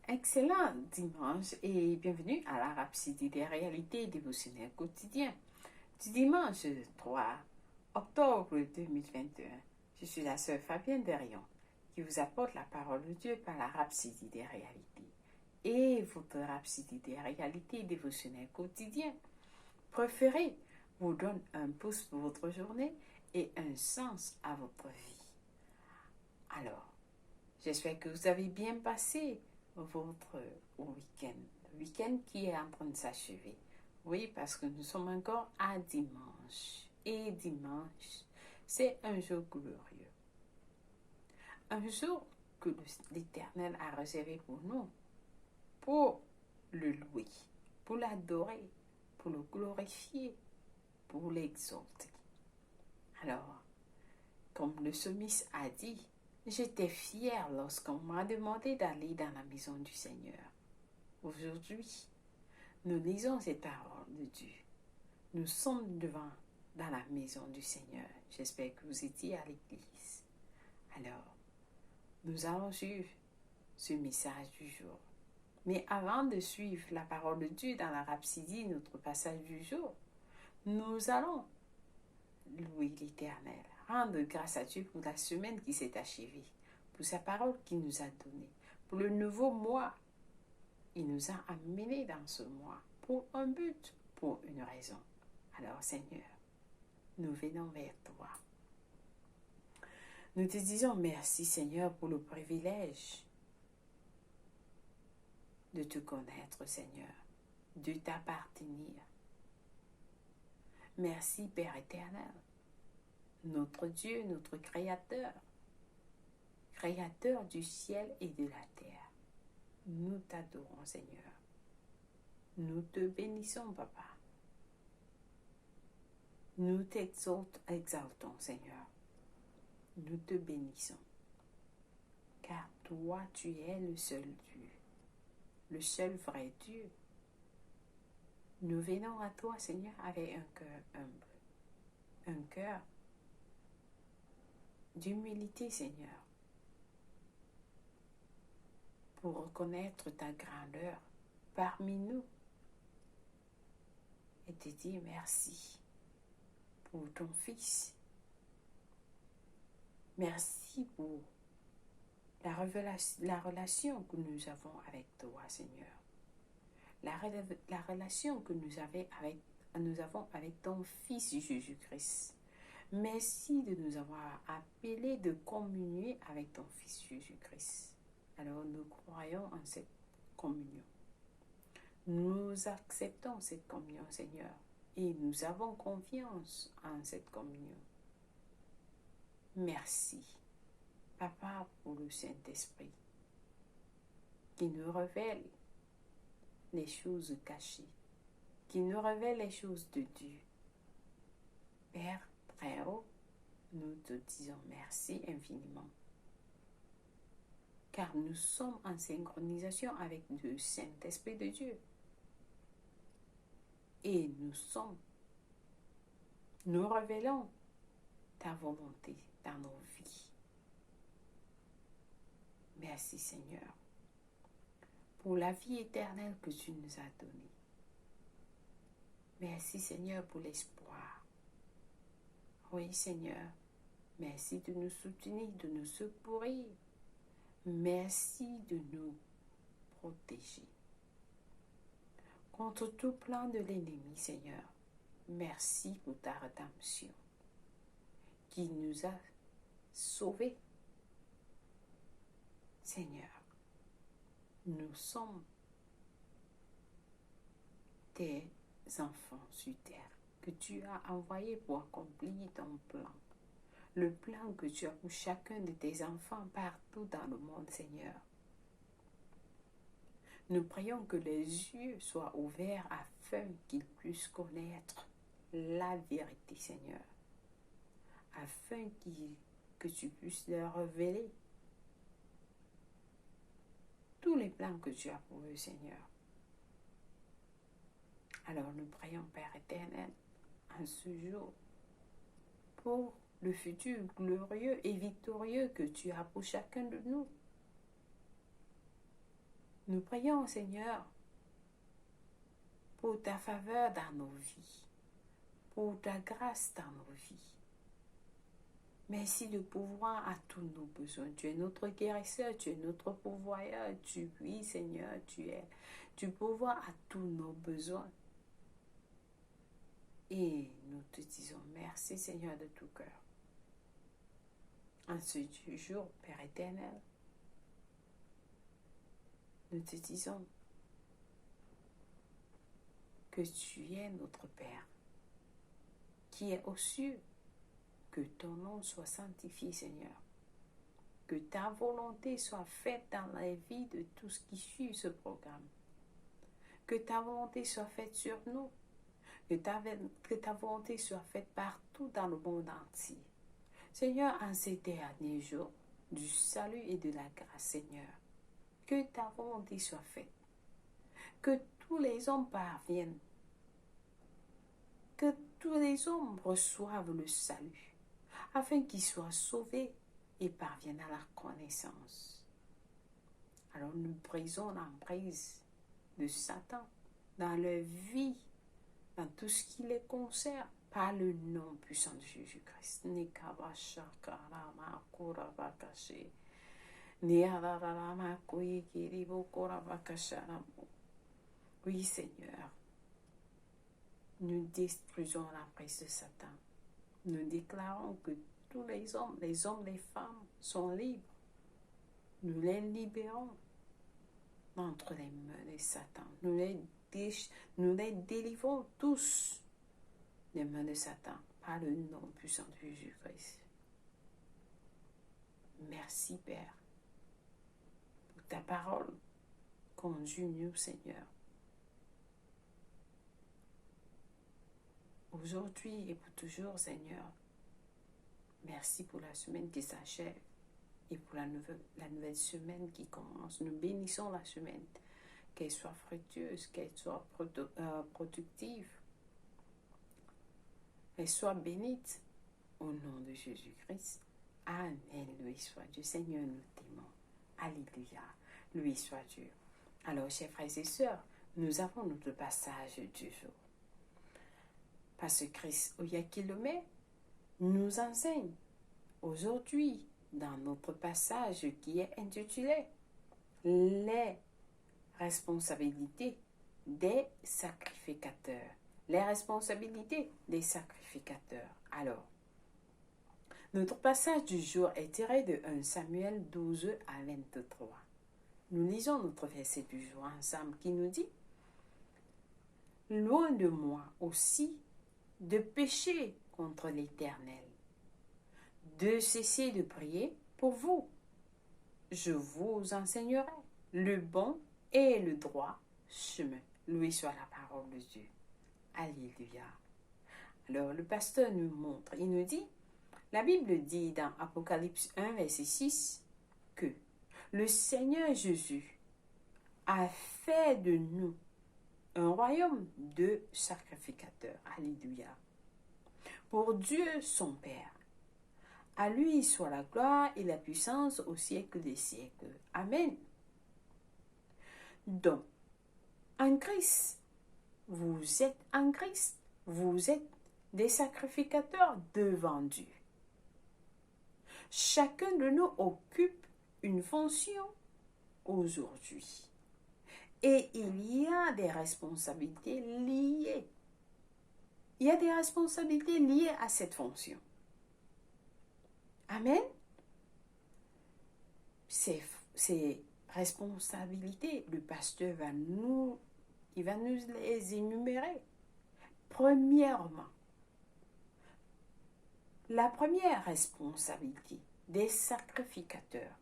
Excellent dimanche et bienvenue à la Rhapsodie des réalités dévotionnelles quotidiennes du dimanche 3 octobre 2021. Je suis la sœur Fabienne Derion qui vous apporte la parole de Dieu par la Rhapsodie des réalités. Et votre Rhapsodie des réalités dévotionnelles quotidiennes préférée vous donne un pouce pour votre journée et un sens à votre vie. Alors, j'espère que vous avez bien passé votre week-end. Le week-end qui est en train de s'achever. Oui, parce que nous sommes encore à dimanche. Et dimanche, c'est un jour glorieux. Un jour que l'Éternel a réservé pour nous, pour le louer, pour l'adorer, pour le glorifier, pour l'exalter. Alors, comme le psalmiste a dit, j'étais fière lorsqu'on m'a demandé d'aller dans la maison du Seigneur. Aujourd'hui, nous lisons cette parole de Dieu. Nous sommes dans la maison du Seigneur. J'espère que vous étiez à l'église. Alors, nous allons suivre ce message du jour. Mais avant de suivre la parole de Dieu dans la Rhapsodie, notre passage du jour, nous allons louer l'Éternel, rendre grâce à Dieu pour la semaine qui s'est achevée, pour sa parole qu'il nous a donnée, pour le nouveau mois. Il nous a amenés dans ce mois pour un but, pour une raison. Alors Seigneur, nous venons vers toi. Nous te disons merci Seigneur pour le privilège de te connaître Seigneur, de t'appartenir. Merci Père éternel, notre Dieu, notre Créateur, Créateur du ciel et de la terre. Nous t'adorons Seigneur. Nous te bénissons Papa. Nous t'exaltons Seigneur. Nous te bénissons. Car toi tu es le seul Dieu, le seul vrai Dieu. Nous venons à toi Seigneur avec un cœur humble, un cœur d'humilité Seigneur, pour reconnaître ta grandeur parmi nous et te dire merci pour ton Fils. Merci pour la relation que nous avons avec toi, Seigneur. La relation que nous avons avec ton Fils Jésus-Christ. Merci de nous avoir appelés de communier avec ton Fils Jésus-Christ. Alors nous croyons en cette communion. Nous acceptons cette communion, Seigneur, et nous avons confiance en cette communion. Merci, Papa, pour le Saint-Esprit, qui nous révèle les choses cachées, qui nous révèle les choses de Dieu. Père très haut, nous te disons merci infiniment, car nous sommes en synchronisation avec le Saint-Esprit de Dieu. Et nous révélons ta volonté dans nos vies. Merci Seigneur pour la vie éternelle que tu nous as donnée. Merci Seigneur pour l'espoir. Oui Seigneur, merci de nous soutenir, de nous secourir. Merci de nous protéger contre tout plan de l'ennemi, Seigneur. Merci pour ta rédemption qui nous a sauvés. Seigneur, nous sommes tes enfants sur terre que tu as envoyés pour accomplir ton plan. Le plan que tu as pour chacun de tes enfants partout dans le monde, Seigneur. Nous prions que les yeux soient ouverts afin qu'ils puissent connaître la vérité, Seigneur. Afin que tu puisses leur révéler tous les plans que tu as pour eux, Seigneur. Alors nous prions, Père éternel, en ce jour, pour le futur glorieux et victorieux que tu as pour chacun de nous. Nous prions, Seigneur, pour ta faveur dans nos vies, pour ta grâce dans nos vies. Merci de pouvoir à tous nos besoins. Tu es notre guérisseur, tu es notre pourvoyeur. Oui, Seigneur, tu pourvois à tous nos besoins. Et nous te disons merci, Seigneur, de tout cœur. En ce jour, Père éternel, nous te disons que tu es notre Père, qui est aux cieux. Que ton nom soit sanctifié, Seigneur. Que ta volonté soit faite dans la vie de tous qui suivent ce programme. Que ta volonté soit faite sur nous. Que ta volonté soit faite partout dans le monde entier. Seigneur, en ces derniers jours du salut et de la grâce, Seigneur, que ta volonté soit faite. Que tous les hommes parviennent. Que tous les hommes reçoivent le salut, afin qu'ils soient sauvés et parviennent à la connaissance. Alors nous brisons l'emprise de Satan dans leur vie, dans tout ce qui les concerne, par le nom puissant de Jésus-Christ. Oui, Seigneur, nous détruisons l'emprise de Satan. Nous déclarons que tous les hommes, les femmes sont libres. Nous les libérons d'entre les mains de Satan. Nous les délivrons tous des mains de Satan par le nom puissant de Jésus-Christ. Merci, Père, pour ta parole. Conduis-nous, Seigneur. Aujourd'hui et pour toujours, Seigneur. Merci pour la semaine qui s'achève et pour la nouvelle semaine qui commence. Nous bénissons la semaine, qu'elle soit fructueuse, qu'elle soit productive, qu'elle soit bénite au nom de Jésus-Christ. Amen. Louis soit Dieu. Seigneur, nous t'aimons. Alléluia. Louis soit Dieu. Alors, chers frères et sœurs, nous avons notre passage du jour. Parce que Christ, au Yakilomé, nous enseigne aujourd'hui dans notre passage qui est intitulé Les responsabilités des sacrificateurs. Les responsabilités des sacrificateurs. Alors, notre passage du jour est tiré de 1 Samuel 12 à 23. Nous lisons notre verset du jour ensemble qui nous dit « Loin de moi aussi de pécher contre l'Éternel, de cesser de prier pour vous. Je vous enseignerai le bon et le droit chemin. » Loué soit la parole de Dieu. Alléluia. Alors le pasteur nous montre, il nous dit, la Bible dit dans Apocalypse 1, verset 6, que le Seigneur Jésus a fait de nous un royaume de sacrificateurs. Alléluia. Pour Dieu son Père. À lui soit la gloire et la puissance au siècle des siècles. Amen. Donc, en Christ, vous êtes en Christ. Vous êtes des sacrificateurs devant Dieu. Chacun de nous occupe une fonction aujourd'hui. Et il y a des responsabilités liées. Il y a des responsabilités liées à cette fonction. Amen. Ces responsabilités, le pasteur va nous les énumérer. Premièrement, la première responsabilité des sacrificateurs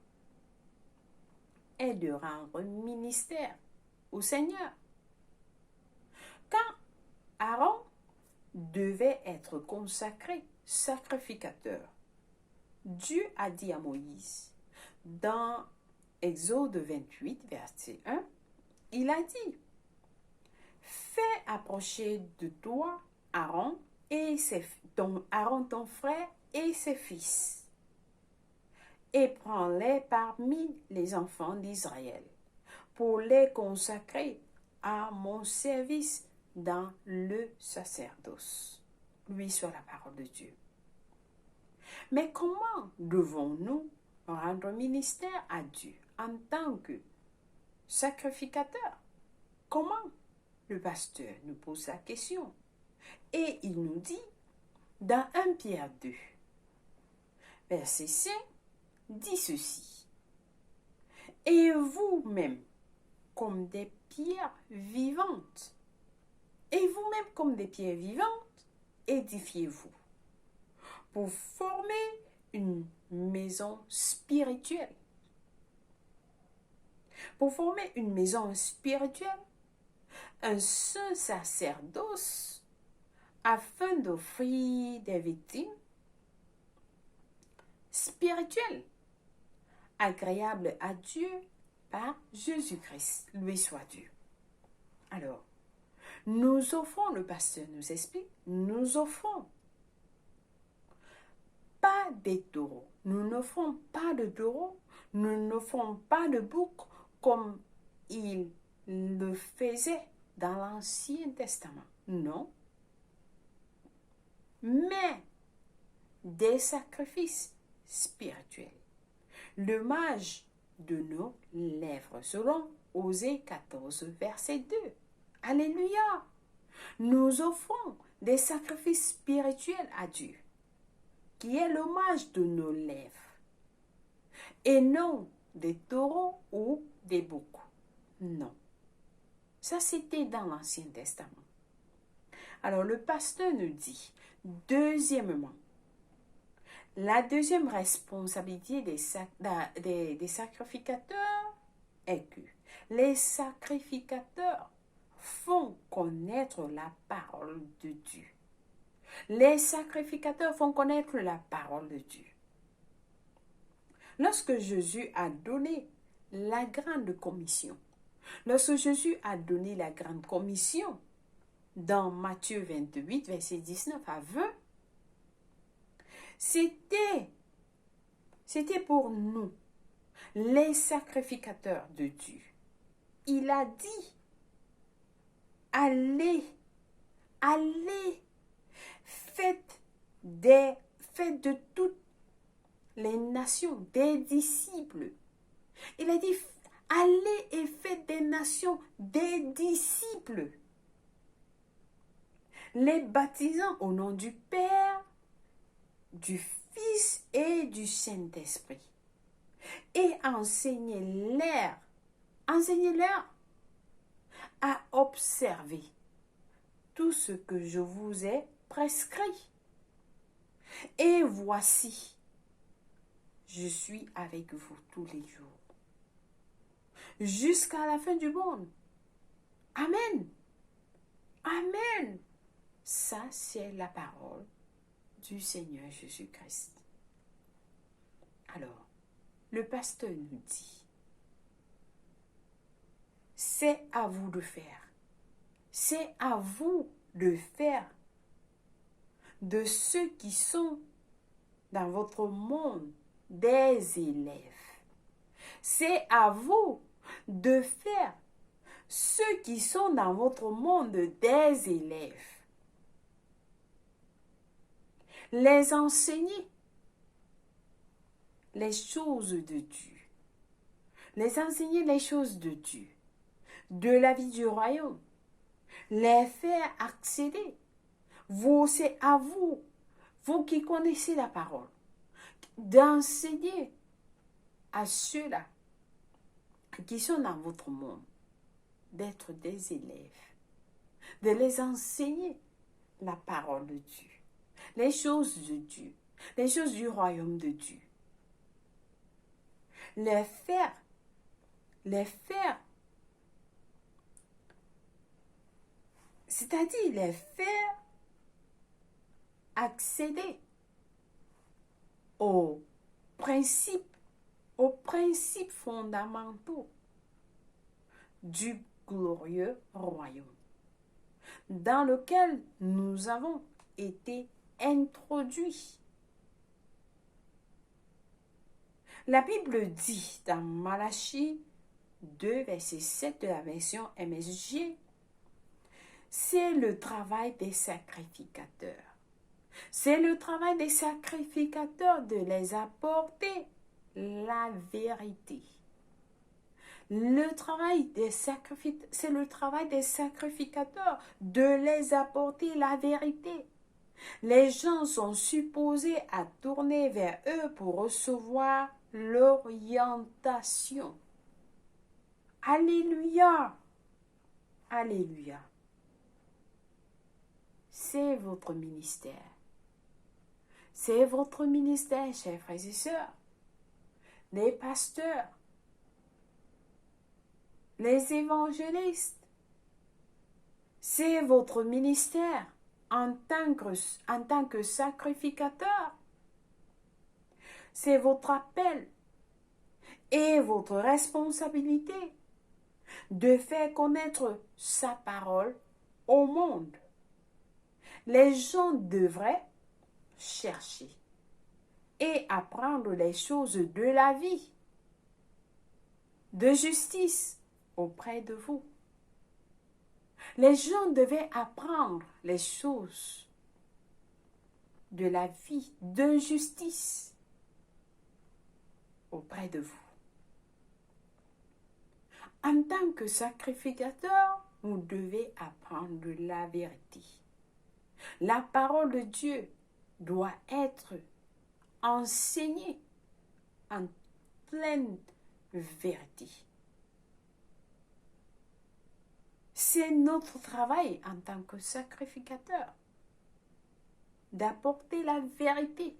est de rendre ministère au Seigneur. Quand Aaron devait être consacré sacrificateur, Dieu a dit à Moïse, dans Exode 28, verset 1, il a dit, « Fais approcher de toi Aaron ton frère et ses fils, et prends-les parmi les enfants d'Israël, pour les consacrer à mon service dans le sacerdoce. Lui soit la parole de Dieu. Mais comment devons-nous rendre ministère à Dieu en tant que sacrificateur? Comment? Le pasteur nous pose la question et il nous dit dans 1 Pierre 2, verset 5, dit ceci. Et vous-même, comme des pierres vivantes, et vous-même comme des pierres vivantes, édifiez-vous pour former une maison spirituelle. Pour former une maison spirituelle, un saint sacerdoce, afin d'offrir des victimes spirituelles, agréables à Dieu par Jésus-Christ. Lui soit Dieu. Alors, nous offrons, le pasteur nous explique, nous offrons pas des taureaux. Nous n'offrons pas de taureaux, nous n'offrons pas de boucs comme il le faisait dans l'Ancien Testament. Non. Mais des sacrifices spirituels. L'hommage de nos lèvres, selon Osée 14, verset 2. Alléluia! Nous offrons des sacrifices spirituels à Dieu, qui est l'hommage de nos lèvres, et non des taureaux ou des boucs. Non. Ça, c'était dans l'Ancien Testament. Alors, le pasteur nous dit, deuxièmement, la deuxième responsabilité des sacrificateurs est que les sacrificateurs font connaître la parole de Dieu. Les sacrificateurs font connaître la parole de Dieu. Lorsque Jésus a donné la grande commission, dans Matthieu 28, verset 19 à 20, c'était pour nous, les sacrificateurs de Dieu. Il a dit, allez, faites de toutes les nations des disciples. Il a dit, allez et faites des nations des disciples, les baptisant au nom du Père, du Fils et du Saint-Esprit, et enseignez-leur à observer tout ce que je vous ai prescrit. Et voici, je suis avec vous tous les jours, jusqu'à la fin du monde. Amen. Amen. Ça, c'est la parole du Seigneur Jésus-Christ. Alors, le pasteur nous dit, c'est à vous de faire. C'est à vous de faire de ceux qui sont dans votre monde des élèves. C'est à vous de faire ceux qui sont dans votre monde des élèves. Les enseigner les choses de Dieu. Les enseigner les choses de Dieu, de la vie du royaume. Les faire accéder. C'est à vous, vous qui connaissez la parole, d'enseigner à ceux-là qui sont dans votre monde, d'être des élèves, de les enseigner la parole de Dieu, les choses de Dieu, les choses du royaume de Dieu. Les faire, c'est-à-dire les faire accéder aux principes fondamentaux du glorieux royaume dans lequel nous avons été introduits. La Bible dit dans Malachie 2, verset 7 de la version MSG. C'est le travail des sacrificateurs. C'est le travail des sacrificateurs de les apporter la vérité. C'est le travail des sacrificateurs de les apporter la vérité. Les gens sont supposés à tourner vers eux pour recevoir l'orientation. Alléluia! Alléluia! C'est votre ministère. C'est votre ministère, chers frères et sœurs. Les pasteurs, les évangélistes, c'est votre ministère en tant que sacrificateur. C'est votre appel et votre responsabilité de faire connaître sa parole au monde. Les gens devraient chercher et apprendre les choses de la vie, de justice auprès de vous. Les gens devaient apprendre les choses de la vie, de justice auprès de vous. En tant que sacrificateur, vous devez apprendre la vérité. La parole de Dieu doit être enseignée en pleine vérité. C'est notre travail en tant que sacrificateur d'apporter la vérité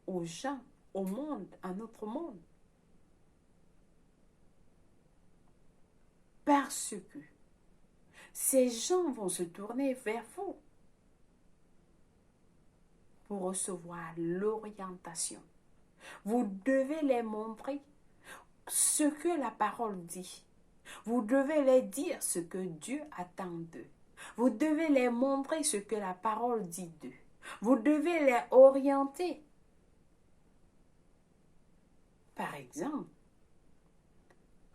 aux gens, au monde, à notre monde. Parce que ces gens vont se tourner vers vous pour recevoir l'orientation. Vous devez les montrer ce que la parole dit. Vous devez les dire ce que Dieu attend d'eux. Vous devez les montrer ce que la parole dit d'eux. Vous devez les orienter. Par exemple,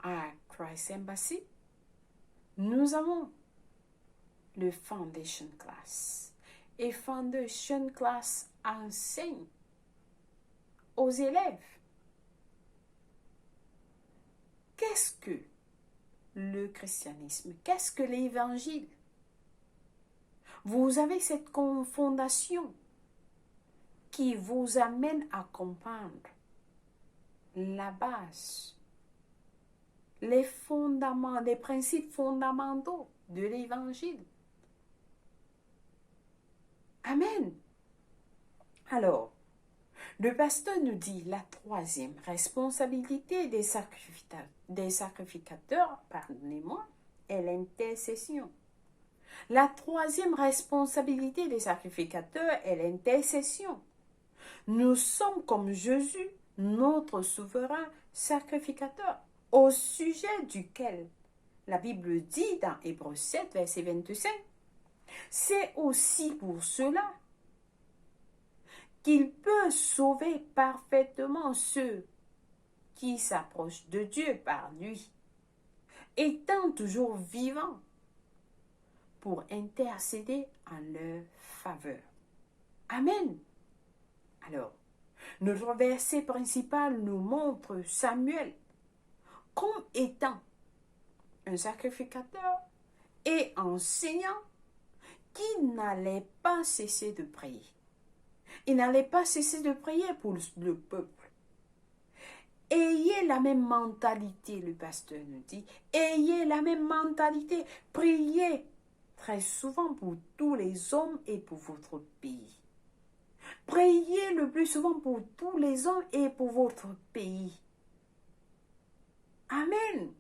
à Christ Embassy, nous avons le Foundation Class. Et Foundation Class enseigne aux élèves qu'est-ce que le christianisme, qu'est-ce que l'évangile. Vous avez cette fondation qui vous amène à comprendre la base, les fondements, les principes fondamentaux de l'évangile. Amen. Alors, le pasteur nous dit la troisième responsabilité des sacrificateurs, pardonnez-moi, est l'intercession. La troisième responsabilité des sacrificateurs est l'intercession. Nous sommes comme Jésus, notre souverain sacrificateur, au sujet duquel la Bible dit dans Hébreux 7, verset 25, c'est aussi pour cela qu'il peut sauver parfaitement ceux qui s'approchent de Dieu par lui, étant toujours vivant pour intercéder en leur faveur. Amen. Alors, notre verset principal nous montre Samuel comme étant un sacrificateur et enseignant qui n'allait pas cesser de prier. Il n'allait pas cesser de prier pour le peuple. Ayez la même mentalité, le pasteur nous dit. Ayez la même mentalité. Priez très souvent pour tous les hommes et pour votre pays. Priez le plus souvent pour tous les hommes et pour votre pays. Amen.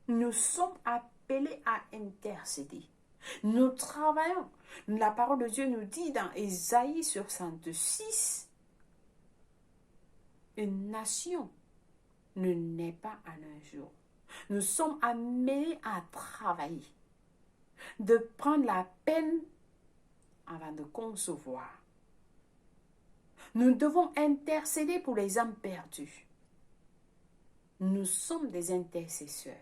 Nous sommes appelés à intercéder. Nous travaillons. La parole de Dieu nous dit dans Ésaïe 66, une nation ne naît pas en un jour. Nous sommes amenés à travailler, de prendre la peine avant de concevoir. Nous devons intercéder pour les âmes perdues. Nous sommes des intercesseurs.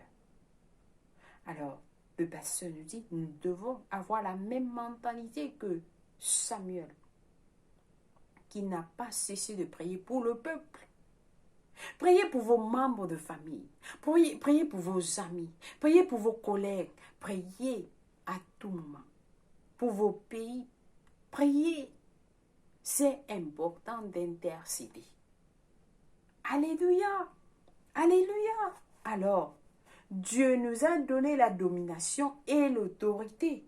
Alors, le pasteur nous dit, nous devons avoir la même mentalité que Samuel, qui n'a pas cessé de prier pour le peuple. Priez pour vos membres de famille. Priez pour vos amis. Priez pour vos collègues. Priez à tout moment. Pour vos pays. Priez. C'est important d'intercéder. Alléluia. Alléluia. Alors, Dieu nous a donné la domination et l'autorité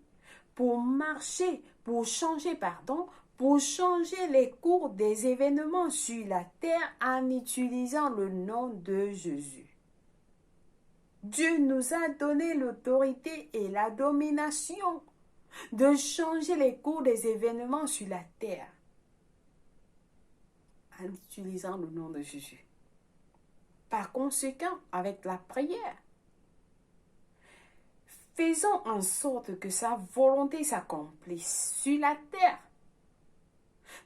pour marcher, pour changer les cours des événements sur la terre en utilisant le nom de Jésus. Dieu nous a donné l'autorité et la domination de changer les cours des événements sur la terre en utilisant le nom de Jésus. Par conséquent, avec la prière, faisons en sorte que sa volonté s'accomplisse sur la terre,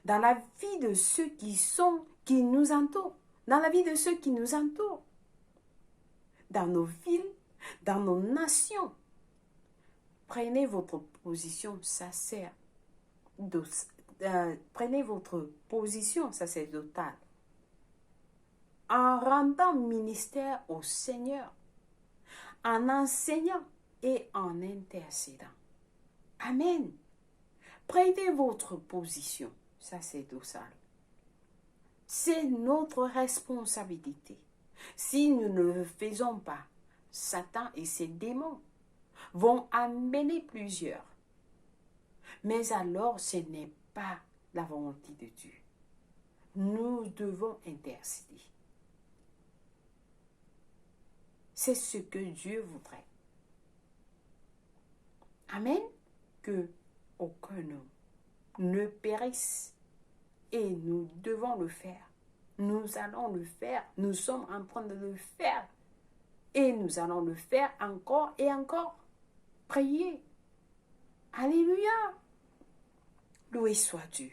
dans la vie de ceux qui nous entourent, dans la vie de ceux qui nous entourent, dans nos villes, dans nos nations. Prenez votre position sacerdotale en rendant ministère au Seigneur, en enseignant et en intercédant. Amen. Prenez votre position sacerdotale. C'est notre responsabilité. Si nous ne le faisons pas, Satan et ses démons vont amener plusieurs. Mais alors, ce n'est pas la volonté de Dieu. Nous devons intercéder. C'est ce que Dieu voudrait. Amen. Que aucun homme ne périsse. Et nous devons le faire. Nous allons le faire. Nous sommes en train de le faire. Et nous allons le faire encore et encore. Priez. Alléluia. Loué soit Dieu.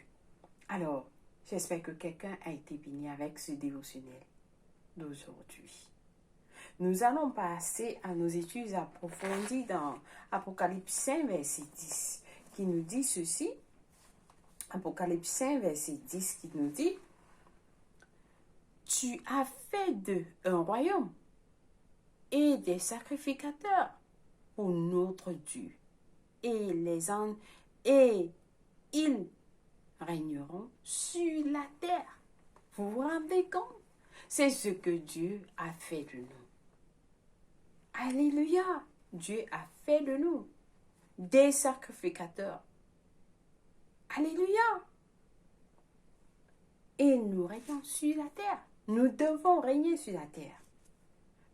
Alors, j'espère que quelqu'un a été béni avec ce dévotionnel d'aujourd'hui. Nous allons passer à nos études approfondies dans Apocalypse 5, verset 10, qui nous dit ceci. Apocalypse 5, verset 10, qui nous dit « Tu as fait d'eux un royaume et des sacrificateurs pour notre Dieu, et ils régneront sur la terre. » Vous vous rendez compte? C'est ce que Dieu a fait de nous. Alléluia! Dieu a fait de nous des sacrificateurs. Alléluia! Et nous régnons sur la terre. Nous devons régner sur la terre.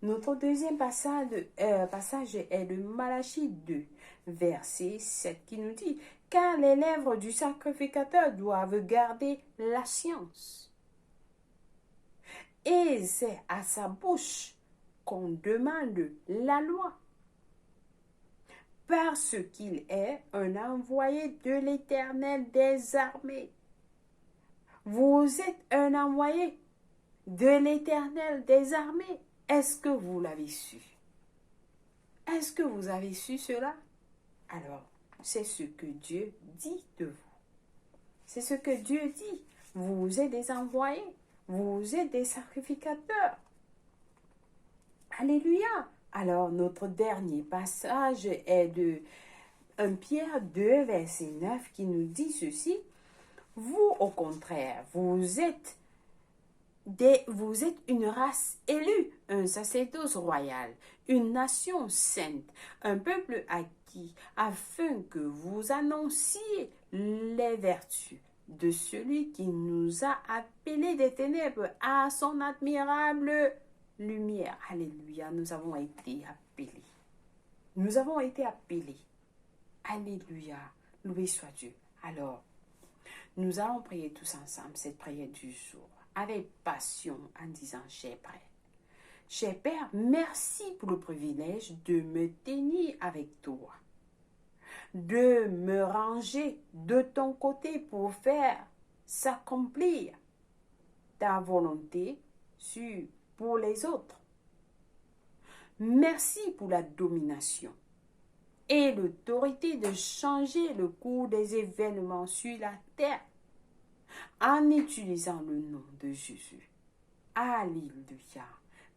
Notre deuxième passage est de Malachie 2, verset 7, qui nous dit « Car les lèvres du sacrificateur doivent garder la science. Et c'est à sa bouche qu'on demande la loi. Parce qu'il est un envoyé de l'Éternel des armées. » Vous êtes un envoyé de l'Éternel des armées. Est-ce que vous l'avez su? Est-ce que vous avez su cela? Alors, c'est ce que Dieu dit de vous. C'est ce que Dieu dit. Vous êtes des envoyés. Vous êtes des sacrificateurs. Alléluia. Alors, notre dernier passage est de 1 Pierre 2, verset 9, qui nous dit ceci. Vous, au contraire, vous êtes une race élue, un sacerdoce royal, une nation sainte, un peuple acquis, afin que vous annonciez les vertus de celui qui nous a appelés des ténèbres à son admirable lumière. Alléluia, nous avons été appelés. Nous avons été appelés. Alléluia, loué soit Dieu. Alors, nous allons prier tous ensemble cette prière du jour, avec passion, en disant, cher Père, merci pour le privilège de me tenir avec toi, de me ranger de ton côté pour faire s'accomplir ta volonté pour les autres. Merci pour la domination et l'autorité de changer le cours des événements sur la terre en utilisant le nom de Jésus. Alléluia.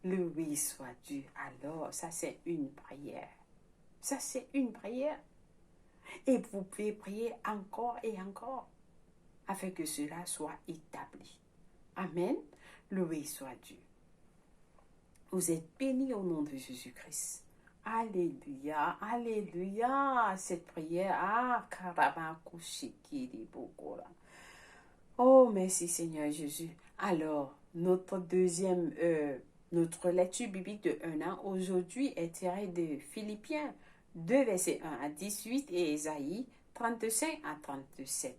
Loué soit Dieu. Alors, ça c'est une prière. Ça c'est une prière. Et vous pouvez prier encore et encore afin que cela soit établi. Amen. Loué soit Dieu. Vous êtes bénis au nom de Jésus-Christ. Alléluia, alléluia. Cette prière, oh, merci Seigneur Jésus. Alors, notre lecture biblique de 1 an aujourd'hui est tirée de Philippiens 2, versets 1 à 18 et Ésaïe 35 à 37.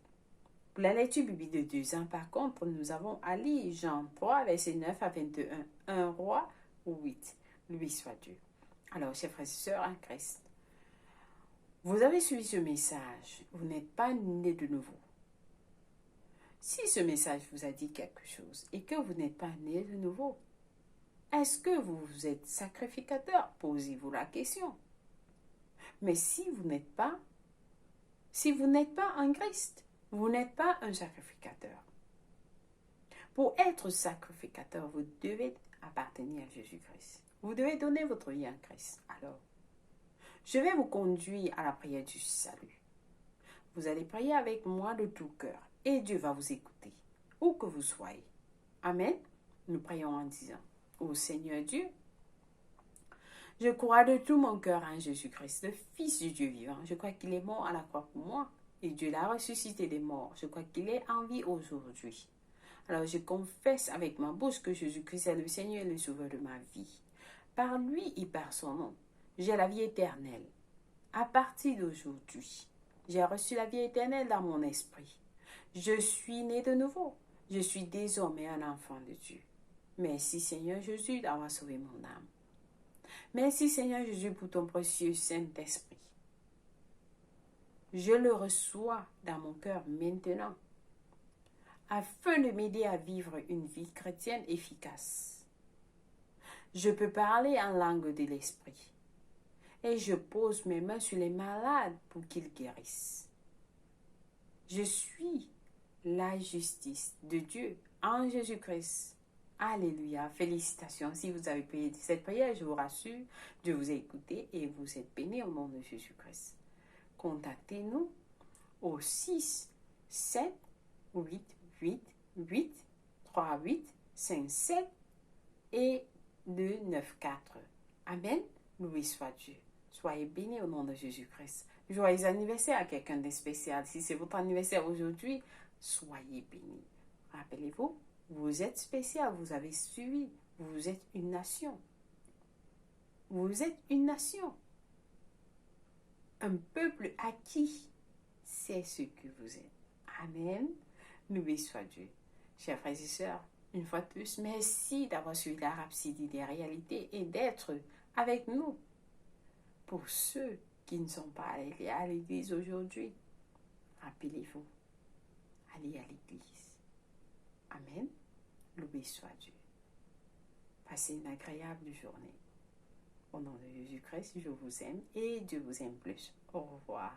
Pour la lecture biblique de 2 ans, par contre, nous avons à lire Jean 3, versets 9 à 21, 1 roi 8. Lui soit Dieu. Alors, chers frères et sœurs en Christ, vous avez suivi ce message. Vous n'êtes pas né de nouveau. Si ce message vous a dit quelque chose et que vous n'êtes pas né de nouveau, est-ce que vous êtes sacrificateur? Posez-vous la question. Mais si vous n'êtes pas en Christ, vous n'êtes pas un sacrificateur. Pour être sacrificateur, vous devez appartenir à Jésus-Christ. Vous devez donner votre vie à Christ. Alors, je vais vous conduire à la prière du salut. Vous allez prier avec moi de tout cœur et Dieu va vous écouter, où que vous soyez. Amen. Nous prions en disant, ô Seigneur Dieu, je crois de tout mon cœur en Jésus-Christ, le Fils du Dieu vivant. Je crois qu'il est mort à la croix pour moi et Dieu l'a ressuscité des morts. Je crois qu'il est en vie aujourd'hui. Alors je confesse avec ma bouche que Jésus-Christ est le Seigneur et le Sauveur de ma vie. Par lui et par son nom, j'ai la vie éternelle. À partir d'aujourd'hui, j'ai reçu la vie éternelle dans mon esprit. Je suis né de nouveau. Je suis désormais un enfant de Dieu. Merci Seigneur Jésus d'avoir sauvé mon âme. Merci Seigneur Jésus pour ton précieux Saint-Esprit. Je le reçois dans mon cœur maintenant, afin de m'aider à vivre une vie chrétienne efficace. Je peux parler en langue de l'Esprit. Et je pose mes mains sur les malades pour qu'ils guérissent. Je suis la justice de Dieu en Jésus-Christ. Alléluia. Félicitations. Si vous avez prié cette prière, je vous rassure, Dieu vous a écouté et vous êtes bénis au nom de Jésus-Christ. Contactez-nous au 6 7 8 8 8 3 8 5 7 et 2 9 4. Amen. Loué soit Dieu. Soyez bénis au nom de Jésus-Christ. Joyeux anniversaire à quelqu'un de spécial. Si c'est votre anniversaire aujourd'hui, soyez bénis. Rappelez-vous, vous êtes spécial, vous avez suivi. Vous êtes une nation. Vous êtes une nation. Un peuple acquis. C'est ce que vous êtes. Amen. Loué soit Dieu. Chers frères et sœurs, une fois de plus, merci d'avoir suivi la Rhapsodie des réalités et d'être avec nous. Pour ceux qui ne sont pas allés à l'église aujourd'hui, rappelez-vous, allez à l'église. Amen. Loué soit Dieu. Passez une agréable journée. Au nom de Jésus-Christ, je vous aime et Dieu vous aime plus. Au revoir.